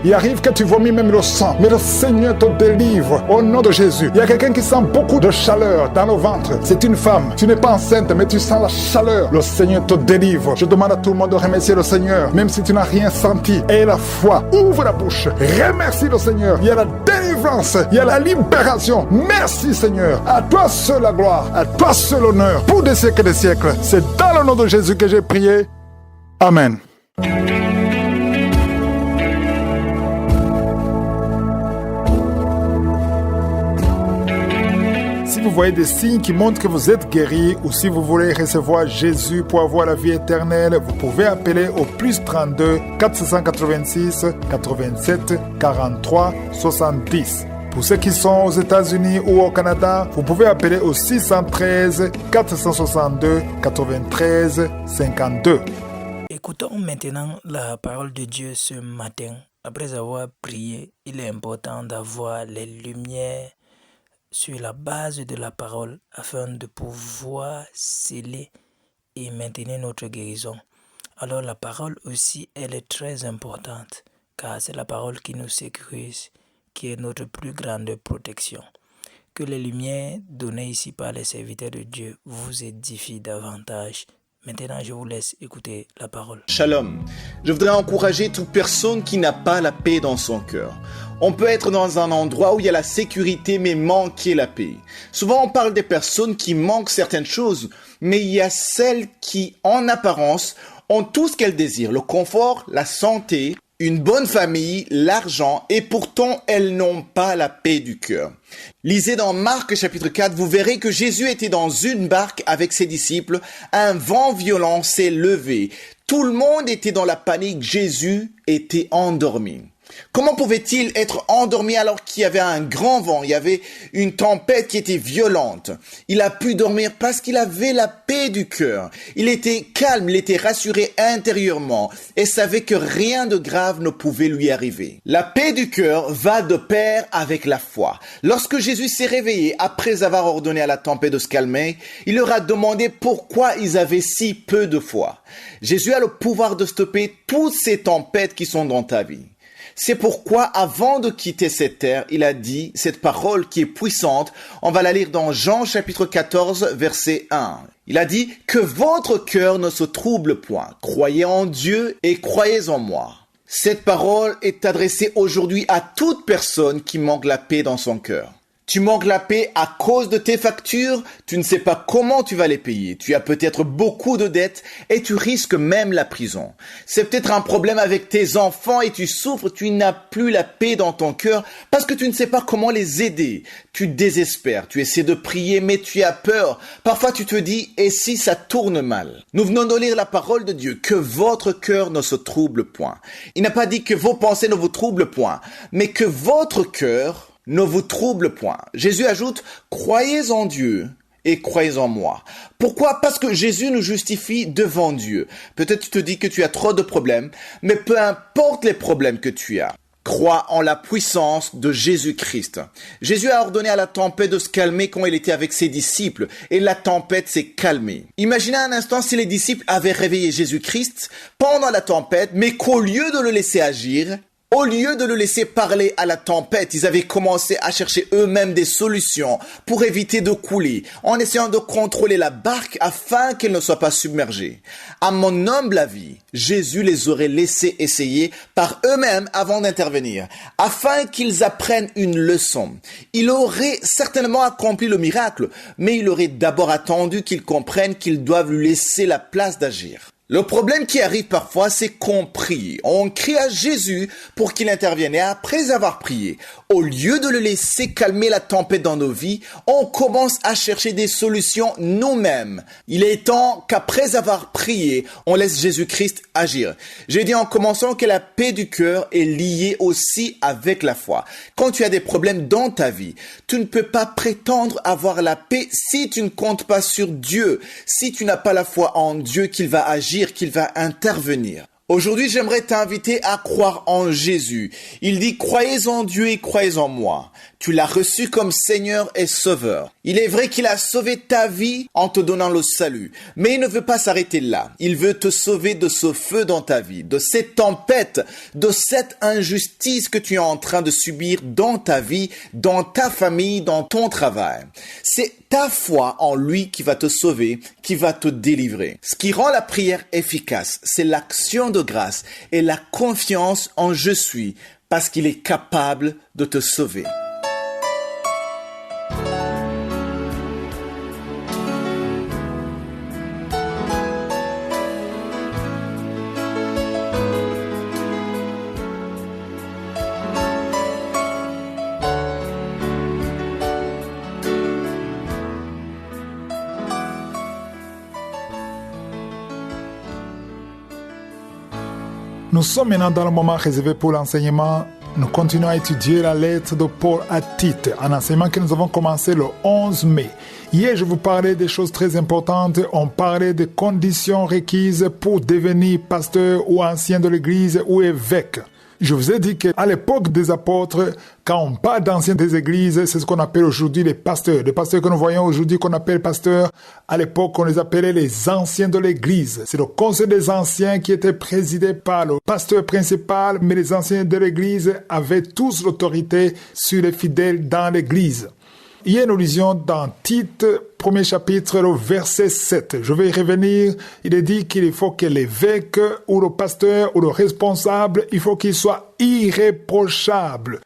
Il arrive que tu vomis même le sang. Mais le Seigneur te délivre. Au nom de Jésus. Il y a quelqu'un qui sent beaucoup de chaleur dans le ventre. C'est une femme. Tu n'es pas enceinte, mais tu sens la chaleur. Le Seigneur te délivre. Je demande à tout le monde de remercier le Seigneur. Même si tu n'as rien senti. Aie la foi. Ouvre la bouche. Remercie le Seigneur. Il y a la délivrance. Il y a la libération. Merci Seigneur. À toi seul la gloire. À toi seul l'honneur. Pour des siècles et des siècles. C'est dans le nom de Jésus que j'ai prié. Amen. Si vous voyez des signes qui montrent que vous êtes guéri ou si vous voulez recevoir Jésus pour avoir la vie éternelle, vous pouvez appeler au plus 32 486 87 43 70. Pour ceux qui sont aux États-Unis ou au Canada, vous pouvez appeler au 613 462 93 52. Écoutons maintenant la parole de Dieu ce matin. Après avoir prié, il est important d'avoir les lumières sur la base de la parole afin de pouvoir sceller et maintenir notre guérison. Alors la parole aussi, elle est très importante car c'est la parole qui nous sécurise, qui est notre plus grande protection. Que les lumières données ici par les serviteurs de Dieu vous édifient davantage. Maintenant, je vous laisse écouter la parole. Shalom. Je voudrais encourager toute personne qui n'a pas la paix dans son cœur. On peut être dans un endroit où il y a la sécurité mais manquer la paix. Souvent, on parle des personnes qui manquent certaines choses, mais il y a celles qui, en apparence, ont tout ce qu'elles désirent. Le confort, la santé, une bonne famille, l'argent, et pourtant elles n'ont pas la paix du cœur. Lisez dans Marc chapitre 4, vous verrez que Jésus était dans une barque avec ses disciples. Un vent violent s'est levé. Tout le monde était dans la panique. Jésus était endormi. Comment pouvait-il être endormi alors qu'il y avait un grand vent, il y avait une tempête qui était violente? Il a pu dormir parce qu'il avait la paix du cœur. Il était calme, il était rassuré intérieurement et savait que rien de grave ne pouvait lui arriver. La paix du cœur va de pair avec la foi. Lorsque Jésus s'est réveillé après avoir ordonné à la tempête de se calmer, il leur a demandé pourquoi ils avaient si peu de foi. Jésus a le pouvoir de stopper toutes ces tempêtes qui sont dans ta vie. C'est pourquoi, avant de quitter cette terre, il a dit cette parole qui est puissante. On va la lire dans Jean chapitre 14, verset 1. Il a dit « Que votre cœur ne se trouble point. Croyez en Dieu et croyez en moi. » Cette parole est adressée aujourd'hui à toute personne qui manque la paix dans son cœur. Tu manques la paix à cause de tes factures, tu ne sais pas comment tu vas les payer. Tu as peut-être beaucoup de dettes et tu risques même la prison. C'est peut-être un problème avec tes enfants et tu souffres, tu n'as plus la paix dans ton cœur parce que tu ne sais pas comment les aider. Tu désespères, tu essaies de prier mais tu as peur. Parfois tu te dis « et si ça tourne mal ?» Nous venons de lire la parole de Dieu, que votre cœur ne se trouble point. Il n'a pas dit que vos pensées ne vous troublent point, mais que votre cœur ne vous trouble point. Jésus ajoute, croyez en Dieu et croyez en moi. Pourquoi? Parce que Jésus nous justifie devant Dieu. Peut-être tu te dis que tu as trop de problèmes, mais peu importe les problèmes que tu as. Crois en la puissance de Jésus-Christ. Jésus a ordonné à la tempête de se calmer quand il était avec ses disciples et la tempête s'est calmée. Imaginez un instant si les disciples avaient réveillé Jésus-Christ pendant la tempête, mais qu'au lieu de le laisser agir, au lieu de le laisser parler à la tempête, ils avaient commencé à chercher eux-mêmes des solutions pour éviter de couler, en essayant de contrôler la barque afin qu'elle ne soit pas submergée. À mon humble avis, Jésus les aurait laissés essayer par eux-mêmes avant d'intervenir, afin qu'ils apprennent une leçon. Il aurait certainement accompli le miracle, mais il aurait d'abord attendu qu'ils comprennent qu'ils doivent lui laisser la place d'agir. Le problème qui arrive parfois, c'est qu'on prie. On crie à Jésus pour qu'il intervienne. Et après avoir prié, au lieu de le laisser calmer la tempête dans nos vies, on commence à chercher des solutions nous-mêmes. Il est temps qu'après avoir prié, on laisse Jésus-Christ agir. J'ai dit en commençant que la paix du cœur est liée aussi avec la foi. Quand tu as des problèmes dans ta vie, tu ne peux pas prétendre avoir la paix si tu ne comptes pas sur Dieu, si tu n'as pas la foi en Dieu qu'il va agir, qu'il va intervenir. Aujourd'hui, j'aimerais t'inviter à croire en Jésus. Il dit, croyez en Dieu et croyez en moi. Tu l'as reçu comme Seigneur et Sauveur. Il est vrai qu'il a sauvé ta vie en te donnant le salut. Mais il ne veut pas s'arrêter là. Il veut te sauver de ce feu dans ta vie, de cette tempête, de cette injustice que tu es en train de subir dans ta vie, dans ta famille, dans ton travail. C'est ta foi en lui qui va te sauver, qui va te délivrer. Ce qui rend la prière efficace, c'est l'action de grâce et la confiance en je suis, parce qu'il est capable de te sauver. Nous sommes maintenant dans le moment réservé pour l'enseignement. Nous continuons à étudier la lettre de Paul à Tite, un enseignement que nous avons commencé le 11 mai. Hier, je vous parlais des choses très importantes. On parlait des conditions requises pour devenir pasteur ou ancien de l'église ou évêque. Je vous ai dit qu'à l'époque des apôtres, quand on parle d'anciens des églises, c'est ce qu'on appelle aujourd'hui les pasteurs. Les pasteurs que nous voyons aujourd'hui qu'on appelle pasteurs, à l'époque, on les appelait les anciens de l'église. C'est le conseil des anciens qui était présidé par le pasteur principal, mais les anciens de l'église avaient tous l'autorité sur les fidèles dans l'église. Hier, nous lisions dans Tite, premier chapitre, le verset 7. Je vais y revenir. Il est dit qu'il faut que l'évêque ou le pasteur ou le responsable, il faut qu'il soit irréprochable,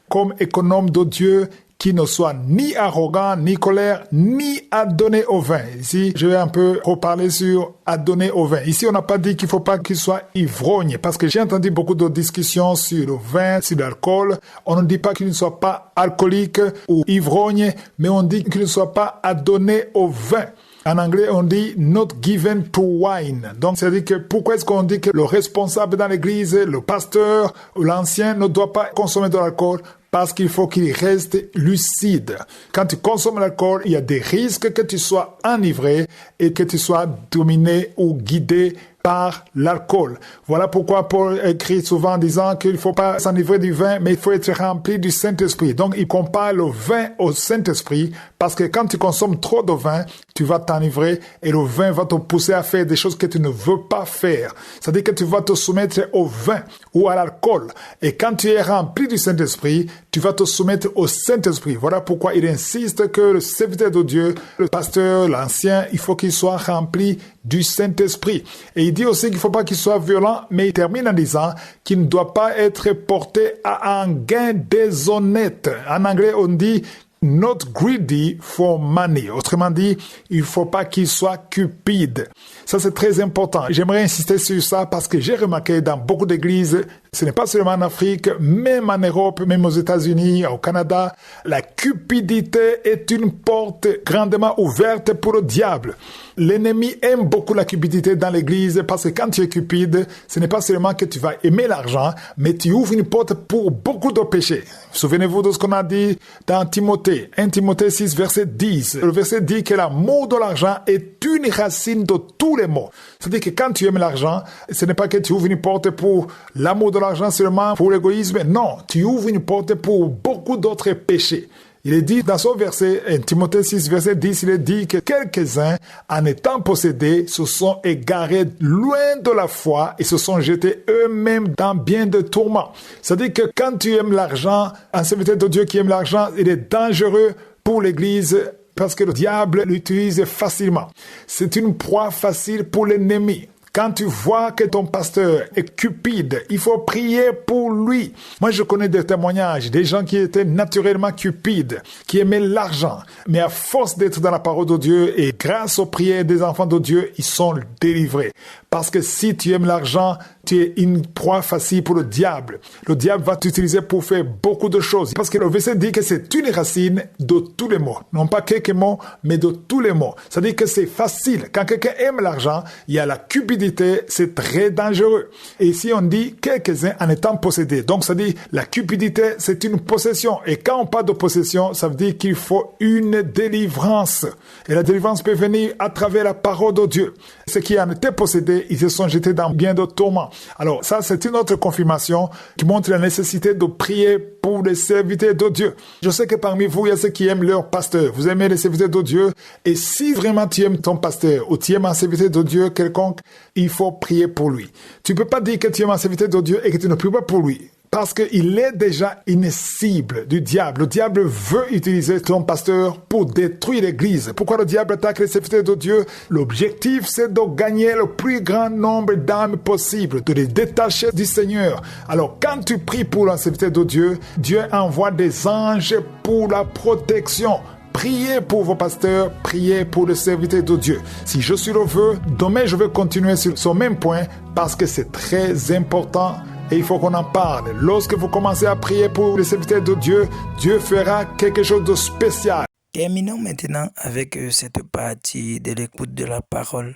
comme économe de Dieu, qui ne soit ni arrogant, ni colère, ni adonné au vin. Ici, je vais un peu reparler sur adonné au vin. Ici, on n'a pas dit qu'il ne faut pas qu'il soit ivrogne, parce que j'ai entendu beaucoup de discussions sur le vin, sur l'alcool. On ne dit pas qu'il ne soit pas alcoolique ou ivrogne, mais on dit qu'il ne soit pas adonné au vin. En anglais, on dit « not given to wine ». Donc, c'est-à-dire que pourquoi est-ce qu'on dit que le responsable dans l'église, le pasteur ou l'ancien ne doit pas consommer de l'alcool? Parce qu'il faut qu'il reste lucide. Quand tu consommes l'alcool, il y a des risques que tu sois enivré et que tu sois dominé ou guidé par l'alcool. Voilà pourquoi Paul écrit souvent en disant qu'il ne faut pas s'enivrer du vin, mais il faut être rempli du Saint-Esprit. Donc, il compare le vin au Saint-Esprit parce que quand tu consommes trop de vin, tu vas t'enivrer et le vin va te pousser à faire des choses que tu ne veux pas faire. C'est-à-dire que tu vas te soumettre au vin ou à l'alcool. Et quand tu es rempli du Saint-Esprit, tu vas te soumettre au Saint-Esprit. Voilà pourquoi il insiste que le serviteur de Dieu, le pasteur, l'ancien, il faut qu'il soit rempli du Saint-Esprit. Et il dit aussi qu'il ne faut pas qu'il soit violent, mais il termine en disant qu'il ne doit pas être porté à un gain déshonnête. En anglais, on dit not greedy for money. Autrement dit, il ne faut pas qu'il soit cupide. Ça, c'est très important. J'aimerais insister sur ça parce que j'ai remarqué dans beaucoup d'églises, ce n'est pas seulement en Afrique, même en Europe, même aux États-Unis, au Canada, la cupidité est une porte grandement ouverte pour le diable. L'ennemi aime beaucoup la cupidité dans l'église parce que quand tu es cupide, ce n'est pas seulement que tu vas aimer l'argent, mais tu ouvres une porte pour beaucoup de péchés. Souvenez-vous de ce qu'on a dit dans Timothée, 1 Timothée 6, verset 10. Le verset dit que l'amour de l'argent est une racine de tous les maux. C'est-à-dire que quand tu aimes l'argent, ce n'est pas que tu ouvres une porte pour l'amour de l'argent seulement, pour l'égoïsme. Non, tu ouvres une porte pour beaucoup d'autres péchés. Il est dit dans son verset, Timothée 6, verset 10, il est dit que quelques-uns, en étant possédés, se sont égarés loin de la foi et se sont jetés eux-mêmes dans bien de tourments. C'est-à-dire que quand tu aimes l'argent, un serviteur de Dieu qui aime l'argent, il est dangereux pour l'Église parce que le diable l'utilise facilement. C'est une proie facile pour l'ennemi. Quand tu vois que ton pasteur est cupide, il faut prier pour lui. Moi, je connais des témoignages, des gens qui étaient naturellement cupides, qui aimaient l'argent. Mais à force d'être dans la parole de Dieu et grâce aux prières des enfants de Dieu, ils sont délivrés. Parce que si tu aimes l'argent, tu es une proie facile pour le diable. Le diable va t'utiliser pour faire beaucoup de choses. Parce que le verset dit que c'est une racine de tous les maux. Non pas quelques mots, mais de tous les maux. C'est-à-dire que c'est facile. Quand quelqu'un aime l'argent, il y a la cupidité, c'est très dangereux. Et ici, on dit quelques-uns en étant possédés. Donc, ça dit, la cupidité, c'est une possession. Et quand on parle de possession, ça veut dire qu'il faut une délivrance. Et la délivrance peut venir à travers la parole de Dieu. Ceux qui en étaient possédés, et ils se sont jetés dans bien de tourments. Alors ça, c'est une autre confirmation qui montre la nécessité de prier pour les serviteurs de Dieu. Je sais que parmi vous, il y a ceux qui aiment leur pasteur. Vous aimez les serviteurs de Dieu. Et si vraiment tu aimes ton pasteur ou tu aimes un serviteur de Dieu quelconque, il faut prier pour lui. Tu ne peux pas dire que tu aimes un serviteur de Dieu et que tu ne pries pas pour lui. Parce qu'il est déjà une cible du diable. Le diable veut utiliser ton pasteur pour détruire l'église. Pourquoi le diable attaque les serviteurs de Dieu? L'objectif, c'est de gagner le plus grand nombre d'âmes possible, de les détacher du Seigneur. Alors, quand tu pries pour un serviteur de Dieu, Dieu envoie des anges pour la protection. Priez pour vos pasteurs, priez pour le serviteur de Dieu. Si je suis le vœu, demain je vais continuer sur ce même point parce que c'est très important. Et il faut qu'on en parle. Lorsque vous commencez à prier pour les serviteurs de Dieu, Dieu fera quelque chose de spécial. Terminons maintenant avec cette partie de l'écoute de la parole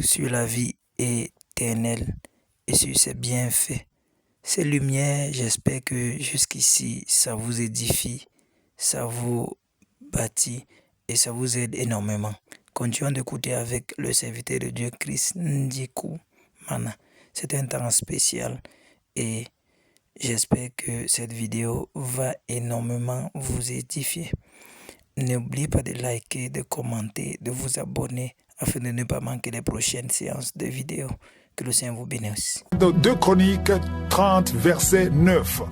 sur la vie éternelle et sur ses bienfaits. Ces lumières, j'espère que jusqu'ici, ça vous édifie, ça vous bâtit et ça vous aide énormément. Continuons d'écouter avec le serviteur de Dieu, Chris Ndiku Mana. C'est un temps spécial et j'espère que cette vidéo va énormément vous édifier. N'oubliez pas de liker, de commenter, de vous abonner afin de ne pas manquer les prochaines séances de vidéos. Que le Seigneur vous bénisse. Dans 2 Chroniques 30, verset 9.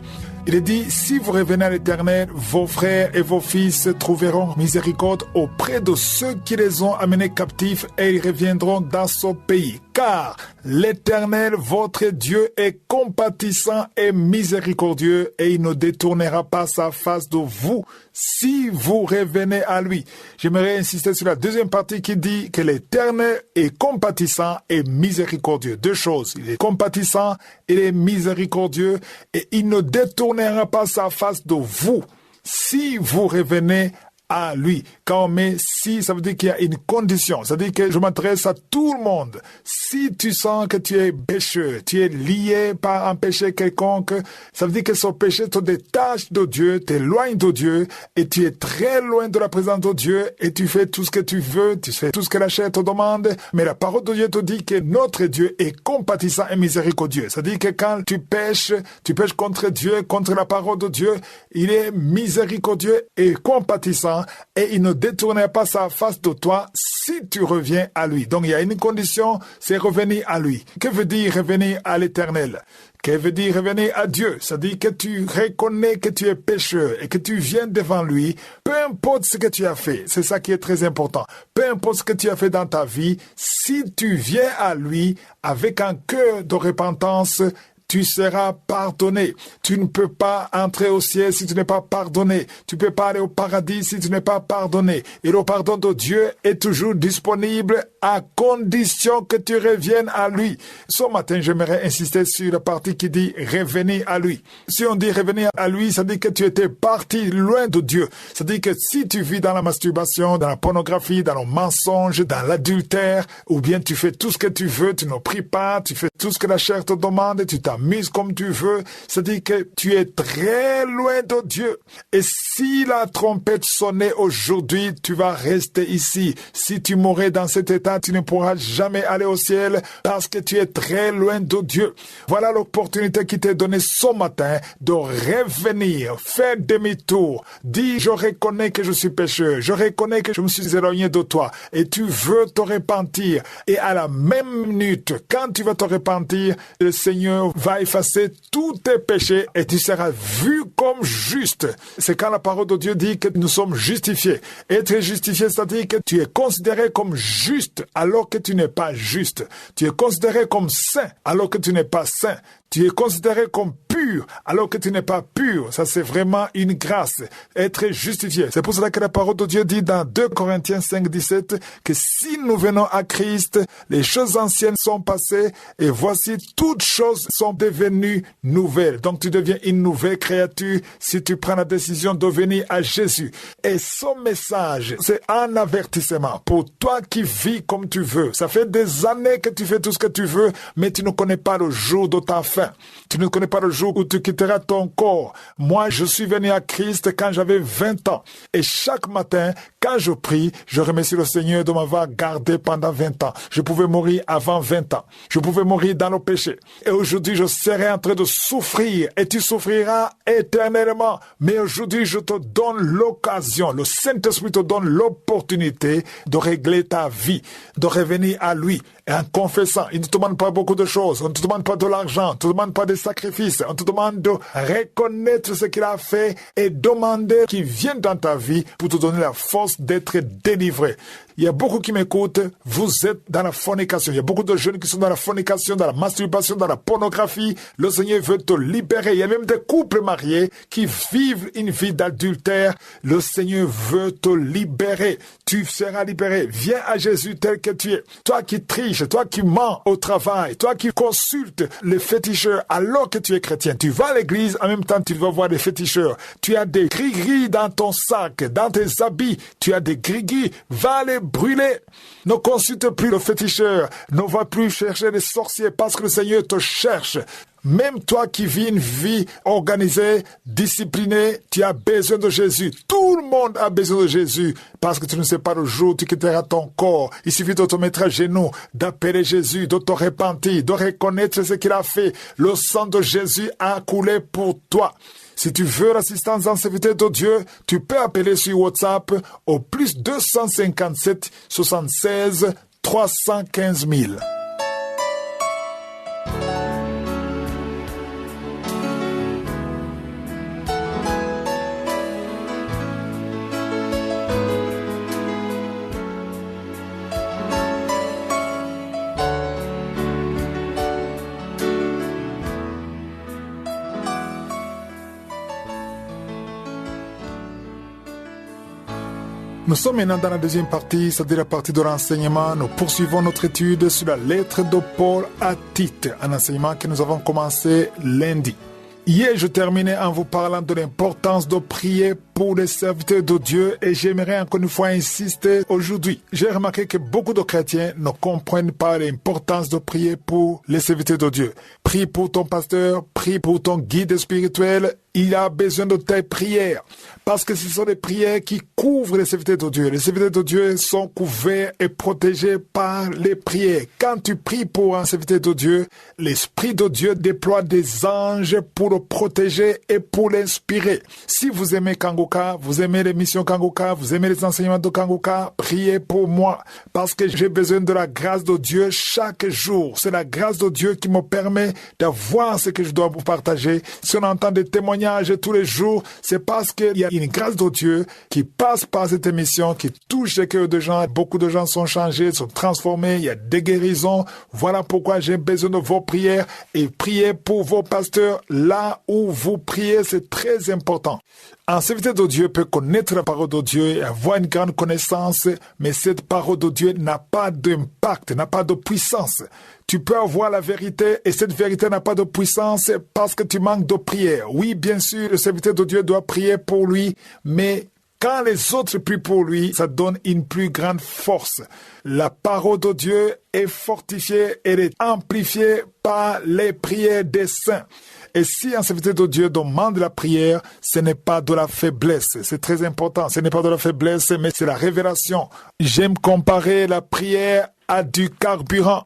Il est dit, si vous revenez à l'Éternel, vos frères et vos fils trouveront miséricorde auprès de ceux qui les ont amenés captifs et ils reviendront dans son pays. Car l'Éternel, votre Dieu, est compatissant et miséricordieux et il ne détournera pas sa face de vous si vous revenez à lui. J'aimerais insister sur la deuxième partie qui dit que l'Éternel est compatissant et miséricordieux. 2 choses. Il est compatissant, il est miséricordieux et il ne détournera pas sa face de vous si vous revenez à lui. Quand on met si, ça veut dire qu'il y a une condition. Ça veut dire que je m'adresse à tout le monde. Si tu sens que tu es pécheur, tu es lié par un péché quelconque, ça veut dire que ce péché te détache de Dieu, t'éloigne de Dieu, et tu es très loin de la présence de Dieu, et tu fais tout ce que tu veux, tu fais tout ce que la chair te demande, mais la parole de Dieu te dit que notre Dieu est compatissant et miséricordieux. Ça veut dire que quand tu pêches contre Dieu, contre la parole de Dieu, il est miséricordieux et compatissant, et il ne détournera pas sa face de toi si tu reviens à lui. Donc il y a une condition, c'est revenir à lui. Que veut dire revenir à l'Éternel? Que veut dire revenir à Dieu? Ça dit que tu reconnais que tu es pécheur et que tu viens devant lui, peu importe ce que tu as fait. C'est ça qui est très important. Peu importe ce que tu as fait dans ta vie, si tu viens à lui avec un cœur de repentance, tu seras pardonné. Tu ne peux pas entrer au ciel si tu n'es pas pardonné. Tu ne peux pas aller au paradis si tu n'es pas pardonné. Et le pardon de Dieu est toujours disponible à condition que tu reviennes à lui. Ce matin, j'aimerais insister sur la partie qui dit revenir à lui. Si on dit revenir à lui, ça dit que tu étais parti loin de Dieu. Ça dit que si tu vis dans la masturbation, dans la pornographie, dans le mensonge, dans l'adultère, ou bien tu fais tout ce que tu veux, tu ne pries pas, tu fais tout ce que la chair te demande, tu t'amuses comme tu veux, c'est-à-dire que tu es très loin de Dieu. Et si la trompette sonnait aujourd'hui, tu vas rester ici. Si tu mourrais dans cet état, tu ne pourras jamais aller au ciel parce que tu es très loin de Dieu. Voilà l'opportunité qui t'est donnée ce matin de revenir, faire demi-tour. Dis, je reconnais que je suis pécheur, je reconnais que je me suis éloigné de toi et tu veux te repentir. Et à la même minute, quand tu vas te repentir, le Seigneur va effacer tous tes péchés et tu seras vu comme juste. C'est quand la parole de Dieu dit que nous sommes justifiés. Être justifié, c'est-à-dire que tu es considéré comme juste alors que tu n'es pas juste. Tu es considéré comme saint alors que tu n'es pas saint. Tu es considéré comme pur alors que tu n'es pas pur. Ça, c'est vraiment une grâce. Être justifié. C'est pour cela que la parole de Dieu dit dans 2 Corinthiens 5, 17 que si nous venons à Christ, les choses anciennes sont passées et voici toutes choses sont devenues nouvelles. Donc, tu deviens une nouvelle créature si tu prends la décision de venir à Jésus. Et son message, c'est un avertissement pour toi qui vis comme tu veux. Ça fait des années que tu fais tout ce que tu veux, mais tu ne connais pas le jour de ta fin. Tu ne connais pas le jour jour où tu quitteras ton corps. Moi, je suis venu à Christ quand j'avais 20 ans. Et chaque matin, quand je prie, je remercie le Seigneur de m'avoir gardé pendant 20 ans. Je pouvais mourir avant 20 ans. Je pouvais mourir dans le péché. Et aujourd'hui, je serai en train de souffrir et tu souffriras éternellement. Mais aujourd'hui, je te donne l'occasion. Le Saint-Esprit te donne l'opportunité de régler ta vie, de revenir à lui. Et en confessant, il ne te demande pas beaucoup de choses. On ne te demande pas de l'argent. On ne te demande pas des sacrifices. On te demande de reconnaître ce qu'il a fait et demander qu'il vienne dans ta vie pour te donner la force d'être délivré. Il y a beaucoup qui m'écoutent, vous êtes dans la fornication. Il y a beaucoup de jeunes qui sont dans la fornication, dans la masturbation, dans la pornographie. Le Seigneur veut te libérer. Il y a même des couples mariés qui vivent une vie d'adultère. Le Seigneur veut te libérer. Tu seras libéré. Viens à Jésus tel que tu es. Toi qui triches, toi qui mens au travail, toi qui consultes les féticheurs alors que tu es chrétien. Tu vas à l'église, en même temps tu vas voir des féticheurs. Tu as des gris-gris dans ton sac, dans tes habits. Tu as des gris-gris. Va les brûler. Ne consulte plus le féticheur. Ne va plus chercher les sorciers parce que le Seigneur te cherche. Même toi qui vis une vie organisée, disciplinée, tu as besoin de Jésus. Tout le monde a besoin de Jésus parce que tu ne sais pas le jour où tu quitteras ton corps. Il suffit de te mettre à genoux, d'appeler Jésus, de te repentir, de reconnaître ce qu'il a fait. Le sang de Jésus a coulé pour toi. Si tu veux l'assistance en serviteur de Dieu, tu peux appeler sur WhatsApp au plus 257 76 315 000. Nous sommes maintenant dans la deuxième partie, c'est-à-dire la partie de l'enseignement. Nous poursuivons notre étude sur la lettre de Paul à Tite, un enseignement que nous avons commencé lundi. Hier, je terminais en vous parlant de l'importance de prier pour les serviteurs de Dieu et j'aimerais encore une fois insister aujourd'hui. J'ai remarqué que beaucoup de chrétiens ne comprennent pas l'importance de prier pour les serviteurs de Dieu. Prie pour ton pasteur, prie pour ton guide spirituel. Il a besoin de tes prières parce que ce sont des prières qui couvrent les serviteurs de Dieu. Les serviteurs de Dieu sont couverts et protégés par les prières. Quand tu pries pour un serviteur de Dieu, l'Esprit de Dieu déploie des anges pour le protéger et pour l'inspirer. Si vous aimez Kanguka, vous aimez l'émission Kanguka, vous aimez les enseignements de Kanguka, priez pour moi parce que j'ai besoin de la grâce de Dieu chaque jour. C'est la grâce de Dieu qui me permet de voir ce que je dois vous partager. Si on entend des témoignages tous les jours, c'est parce qu'il y a une grâce de Dieu qui passe par cette émission, qui touche les cœurs de gens. Beaucoup de gens sont changés, sont transformés, il y a des guérisons. Voilà pourquoi j'ai besoin de vos prières et priez pour vos pasteurs là où vous priez, c'est très important. Un serviteur de Dieu peut connaître la parole de Dieu et avoir une grande connaissance, mais cette parole de Dieu n'a pas d'impact, n'a pas de puissance. Tu peux avoir la vérité et cette vérité n'a pas de puissance parce que tu manques de prière. Oui, bien sûr, le serviteur de Dieu doit prier pour lui, mais quand les autres prient pour lui, ça donne une plus grande force. La parole de Dieu est fortifiée, elle est amplifiée par les prières des saints. Et si un serviteur de Dieu demande la prière, ce n'est pas de la faiblesse. C'est très important. Ce n'est pas de la faiblesse, mais c'est la révélation. J'aime comparer la prière à du carburant.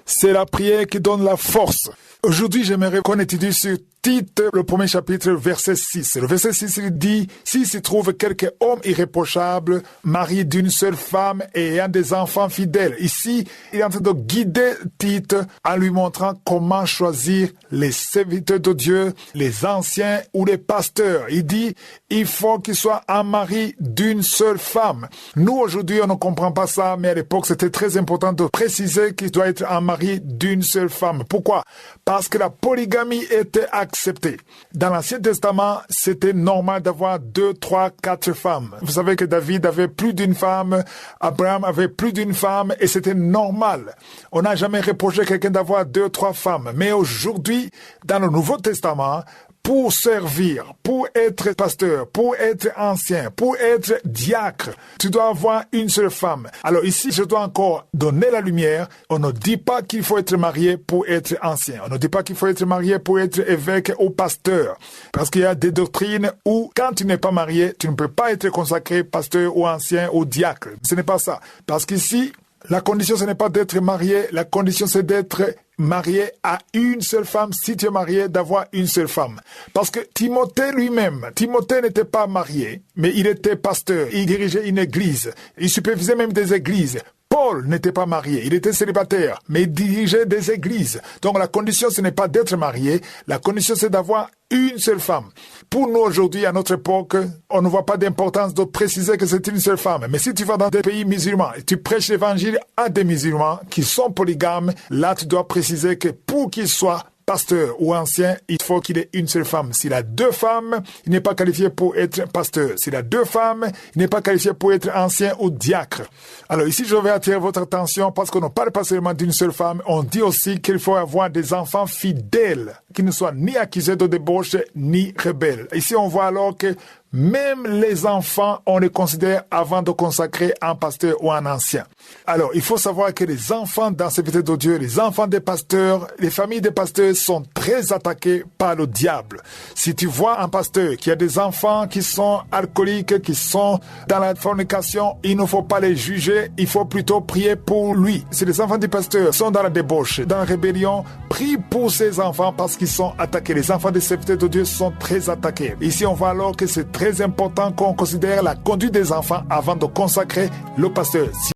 C'est la prière qui donne la force. Aujourd'hui, j'aimerais qu'on étudie sur Tite, le premier chapitre, verset 6. Le verset 6, il dit, « S'il se trouve quelque homme irréprochable, marié d'une seule femme et ayant des enfants fidèles. » Ici, il est en train de guider Tite en lui montrant comment choisir les serviteurs de Dieu, les anciens ou les pasteurs. Il dit, il faut qu'il soit un mari d'une seule femme. Nous, aujourd'hui, on ne comprend pas ça, mais à l'époque, c'était très important de préciser qu'il doit être un mari d'une seule femme. Pourquoi? Parce que la polygamie était acceptée. Dans l'Ancien Testament, c'était normal d'avoir 2, 3, 4 femmes. Vous savez que David avait plus d'une femme, Abraham avait plus d'une femme, et c'était normal. On n'a jamais reproché quelqu'un d'avoir 2, 3 femmes. Mais aujourd'hui, dans le Nouveau Testament, pour servir, pour être pasteur, pour être ancien, pour être diacre, tu dois avoir une seule femme. Alors ici, je dois encore donner la lumière. On ne dit pas qu'il faut être marié pour être ancien. On ne dit pas qu'il faut être marié pour être évêque ou pasteur. Parce qu'il y a des doctrines où, quand tu n'es pas marié, tu ne peux pas être consacré pasteur ou ancien ou diacre. Ce n'est pas ça. Parce qu'ici, la condition, ce n'est pas d'être marié. La condition, c'est d'être marié à une seule femme. Si tu es marié, d'avoir une seule femme. Parce que Timothée lui-même, Timothée n'était pas marié, mais il était pasteur. Il dirigeait une église. Il supervisait même des églises. Paul n'était pas marié, il était célibataire, mais il dirigeait des églises. Donc la condition, ce n'est pas d'être marié, la condition, c'est d'avoir une seule femme. Pour nous aujourd'hui, à notre époque, on ne voit pas d'importance de préciser que c'est une seule femme. Mais si tu vas dans des pays musulmans et tu prêches l'évangile à des musulmans qui sont polygames, là tu dois préciser que pour qu'ils soient pasteur ou ancien, il faut qu'il ait une seule femme. S'il a deux femmes, il n'est pas qualifié pour être pasteur. S'il a deux femmes, il n'est pas qualifié pour être ancien ou diacre. Alors ici, je vais attirer votre attention parce qu'on ne parle pas seulement d'une seule femme. On dit aussi qu'il faut avoir des enfants fidèles, qui ne soient ni accusés de débauche, ni rebelles. Ici, on voit alors que même les enfants, on les considère avant de consacrer un pasteur ou un ancien. Alors, il faut savoir que les enfants dans cette vie de Dieu, les enfants des pasteurs, les familles des pasteurs sont très attaqués par le diable. Si tu vois un pasteur qui a des enfants qui sont alcooliques, qui sont dans la fornication, il ne faut pas les juger, il faut plutôt prier pour lui. Si les enfants du pasteur sont dans la débauche, dans la rébellion, prie pour ces enfants parce qu'ils sont attaqués. Les enfants des serviteurs de Dieu sont très attaqués. Ici, on voit alors que c'est très important qu'on considère la conduite des enfants avant de consacrer le pasteur.